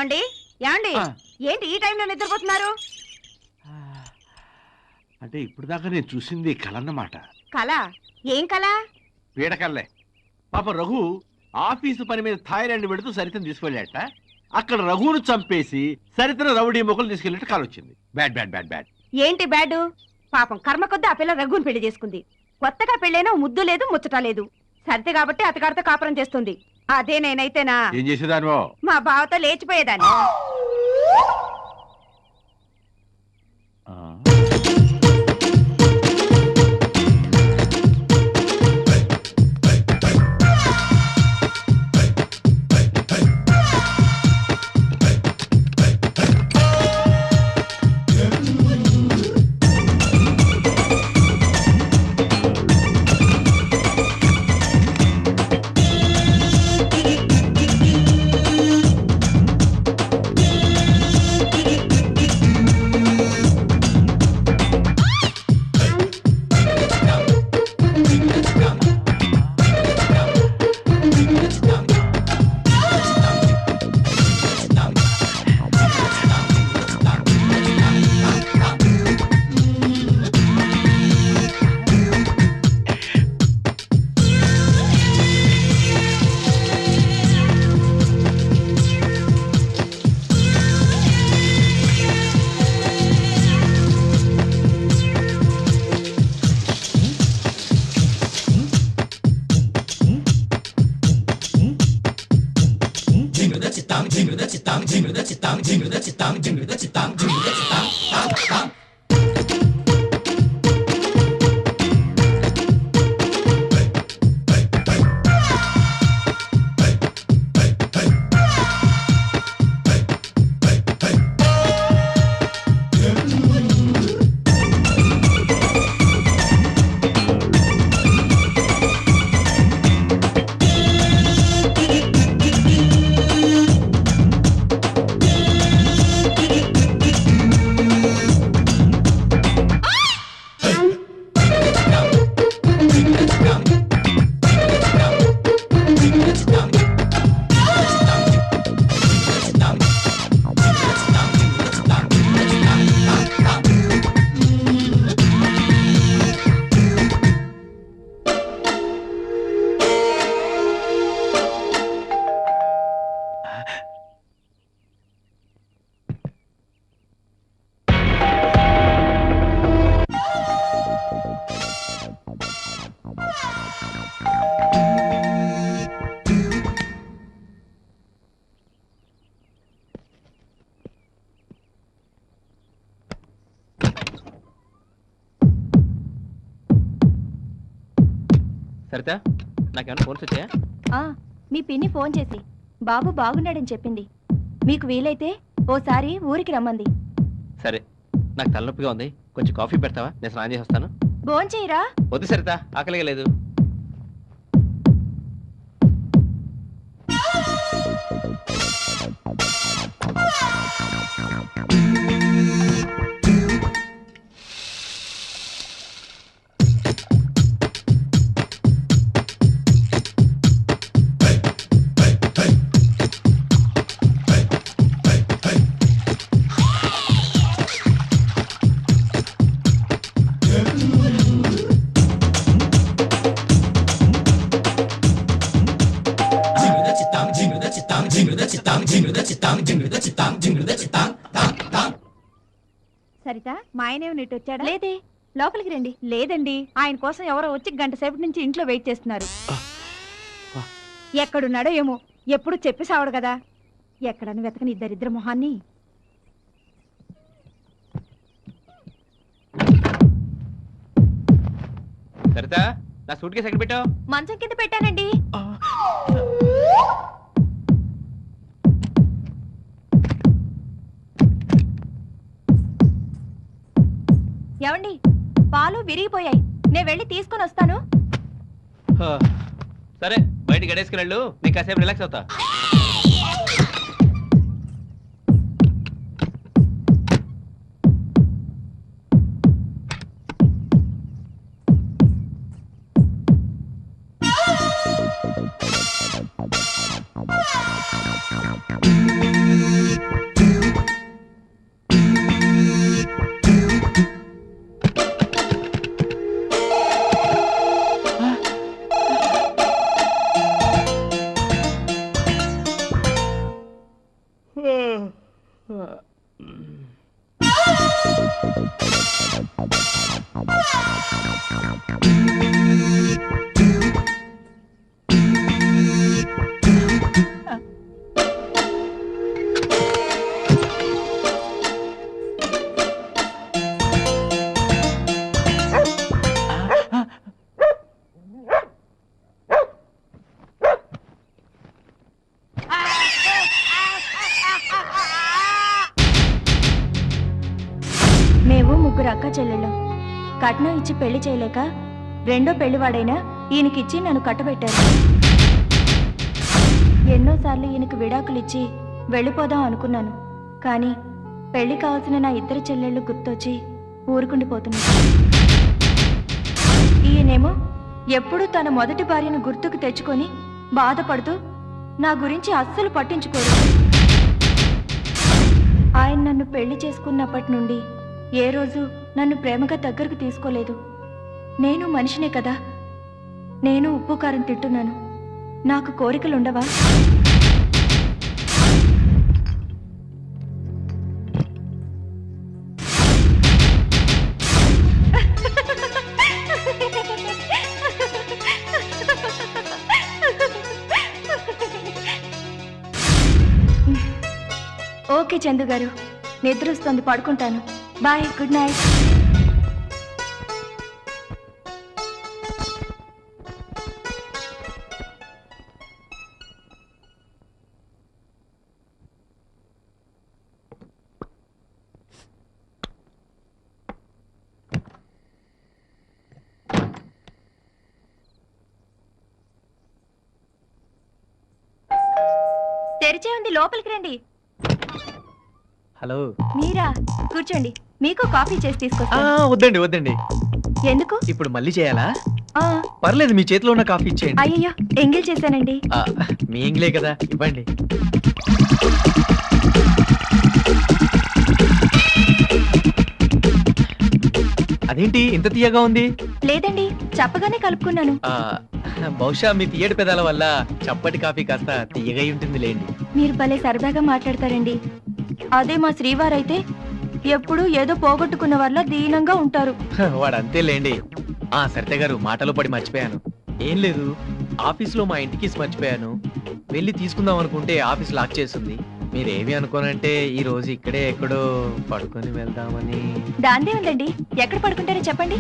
ఏమండి ఏమండి ఏంటి ఈ టైంలో నిద్రపోతున్నారు? అంటే ఇప్పుడు దాకా నేను చూసింది కలన్నమాట. కళ? ఏం కళ? పీడకల్లే. పాప రఘు ఆఫీసు పని మీద థాయిలాండ్ వెళుతూ సరితను తీసుకెళ్ళాట. అక్కడ రఘును చంపేసి సరితను రౌడీ మొక్కలు తీసుకెళ్ళినట్టు కాల్ వచ్చింది. Bad bad bad bad. ఏంటి బ్యాడు? పాపం కర్మ కొద్ది ఆ పిల్ల రఘుని పెళ్లి చేసుకుంది. కొత్తగా పెళ్ళైనా ముద్దు లేదు ముచ్చట లేదు. సరితే కాబట్టి అతగారితో కాపురం చేస్తుంది. అదే నేనైతేనా ఏం చేసేదానివో? మా బావతో లేచిపోయేదాన్ని. సరితా, నాకేమైనా ఫోన్స్ వచ్చాయా? మీ పిన్ని ఫోన్ చేసి బాబు బాగున్నాడని చెప్పింది. మీకు వీలైతే ఓసారి ఊరికి రమ్మంది. సరే, నాకు తలనొప్పిగా ఉంది, కొంచెం కాఫీ పెడతావా? నేను స్నానం చేసి వస్తాను. భోంచేయరా? వద్దు సరితా, ఆకలిగా లేదు. సరిత, మా ఆయనేమి నీటి వచ్చాడా? లేదే, లోపలికి రండి. లేదండి, ఆయన కోసం ఎవరో వచ్చి గంట సేపటి నుంచి ఇంట్లో వెయిట్ చేస్తున్నారు. ఎక్కడున్నాడో ఏమో, ఎప్పుడు చెప్పి సావడు కదా. ఎక్కడని వెతకని ఇద్దరిద్దరు మొహాన్ని. సరితా, నా సూట్ కేసు ఎక్కడ పెట్టావు? మంచం కింద పెట్టానండి. ఏమండి, పాలు విరిగిపోయాయి, నేను వెళ్ళి తీసుకొని వస్తాను. సరే, బయటికి గడేసుకుని వెళ్ళు, నీకు కాసేపు రిలాక్స్ అవుతా. మేము ముగ్గురు అక్క చెల్లెళ్ళం. కట్నం ఇచ్చి పెళ్లి చేయలేక రెండో పెళ్లివాడైనా ఈయనకిచ్చి నన్ను కట్టబెట్టారు. ఎన్నోసార్లు ఈయనకు విడాకులిచ్చి వెళ్ళిపోదాం అనుకున్నాను. కానీ పెళ్లి కావాల్సిన నా ఇద్దరు చెల్లెళ్ళు గుర్తొచ్చి ఊరుకుండిపోతున్నాను. ఈయనేమో ఎప్పుడూ తన మొదటి భార్యను గుర్తుకు తెచ్చుకొని బాధపడుతూ నా గురించి అస్సలు పట్టించుకోరు. ఆయన నన్ను పెళ్లి చేసుకున్నప్పటి నుండి ఏ రోజు నన్ను ప్రేమగా దగ్గరకు తీసుకోలేదు. నేను మనిషినే కదా, నేను ఉప్పు కారం తింటున్నాను. నాకు కోరికలుండవా? ఓకే చందు గారు, నిద్ర వస్తుంది, పడుకుంటాను. Bye, good night. తెరిచే ఉంది, లోపలికి రండి. హలో. మీరా? కూర్చోండి, మీకు కాఫీ చేసి తీసుకొస్తాను. వద్దండి వద్దండి. ఎందుకు? ఇప్పుడు మళ్ళీ చేయాలా? ఆ, పర్లేదు, మీ చేతిలో ఉన్న కాఫీ ఇచ్చేయండి. అయ్యయ్యో, ఎంగిల్ చేశానండి. మీ ఎంగిలే కదా, ఇవ్వండి. అదేంటి ఇంత తీయగా ఉంది? లేదండి, చెప్పగానే కలుపుకున్నాను. బహుశా మీ తీయటి పెదాల వల్ల చప్పటి కాఫీ కాస్త తీయగా ఉంటుంది లేండి. మీరు భలే సరదాగా మాట్లాడతారండి. అదే మా శ్రీవారైతే ఎప్పుడూ ఏదో పోగొట్టుకున్న వాళ్ళ దీనంగా ఉంటారు. వాడు అంతే లేండి. సరిత గారు, మాటలో పడి మర్చిపోయాను. ఏం లేదు, ఆఫీస్లో మా ఇంటికి మర్చిపోయాను. వెళ్ళి తీసుకుందాం అనుకుంటే ఆఫీస్ లాక్ చేస్తుంది. మీరేమి అనుకోనంటే ఈ రోజు ఇక్కడే ఎక్కడో పడుకొని వెళ్దామని. దాందే ఉందండి, ఎక్కడ పడుకుంటారో చెప్పండి.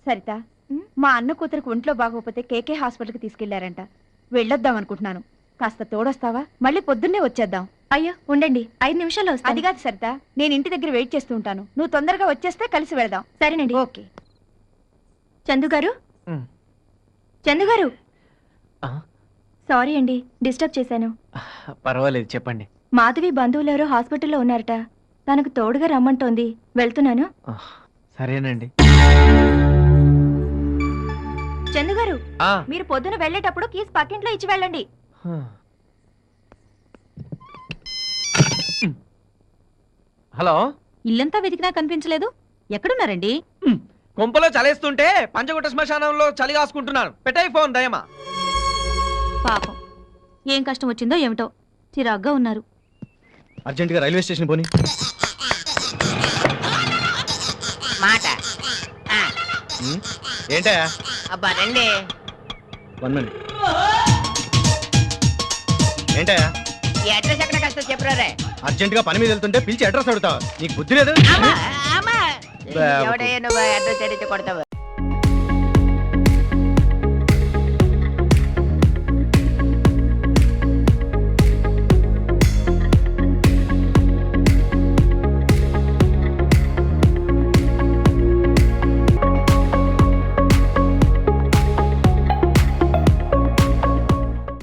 సరిత, మా అన్న కూతురికి ఒంట్లో బాగోకపోతే కేకే హాస్పిటల్కి తీసుకెళ్లారంట. వెళ్ళొద్దాం అనుకుంటున్నాను. కాస్త తోడొస్తావా? మళ్ళీ పొద్దున్నే వచ్చేద్దాం. అయ్యో ఉండండి, 5 నిమిషాల్లో వస్తాను. అది కాదు సరిత, నేను ఇంటి దగ్గర వెయిట్ చేస్తూ ఉంటాను. నువ్వు తొందరగా వచ్చేస్తే కలిసి వెళదాం. సరేనండి. ఓకే. చందు గారు, చందు గారు, సారీ అండి, డిస్టర్బ్ చేశాను. పర్వాలేదు, చెప్పండి. మాధవి బంధువులు ఎవరో హాస్పిటల్లో ఉన్నారట. తనకు తోడుగా రమ్మంటోంది, వెళ్తున్నాను. సరేనండి. చందు గారు, మీరు పొద్దున వెళ్ళేటప్పుడు కీస్ పక్కింట్లో ఇచ్చి వెళ్ళండి. హలో. ఇల్లంతా వెతికినా కనిపించలేదు, ఎక్కడున్నారండి? కొంపలో చలేస్తుంటే పంచగుట్ట శ్మశానంలో చలి కాసుకుంటున్నాను. పెట్టాయి ఫోన్ దయమా. పాపం, ఏం కష్టం వచ్చిందో ఏమిటో, చిరాగ్గా ఉన్నారు. అర్జెంటుగా రైల్వే స్టేషన్ పోని. మాట ఏంటా? అబ్బా రండి. 1 minute. ఏంటయ్యా ఈ అడ్రస్ ఎక్కడ కష్టం చెప్పురా అర్జెంట్ గా పని మీద వెళ్తుంటే పిలిచి అడ్రస్ అడుగుతావు నీకు బుద్ధి లేదు ఎవడే నువ్వు అడ్రస్ అడిగితే కొడతావు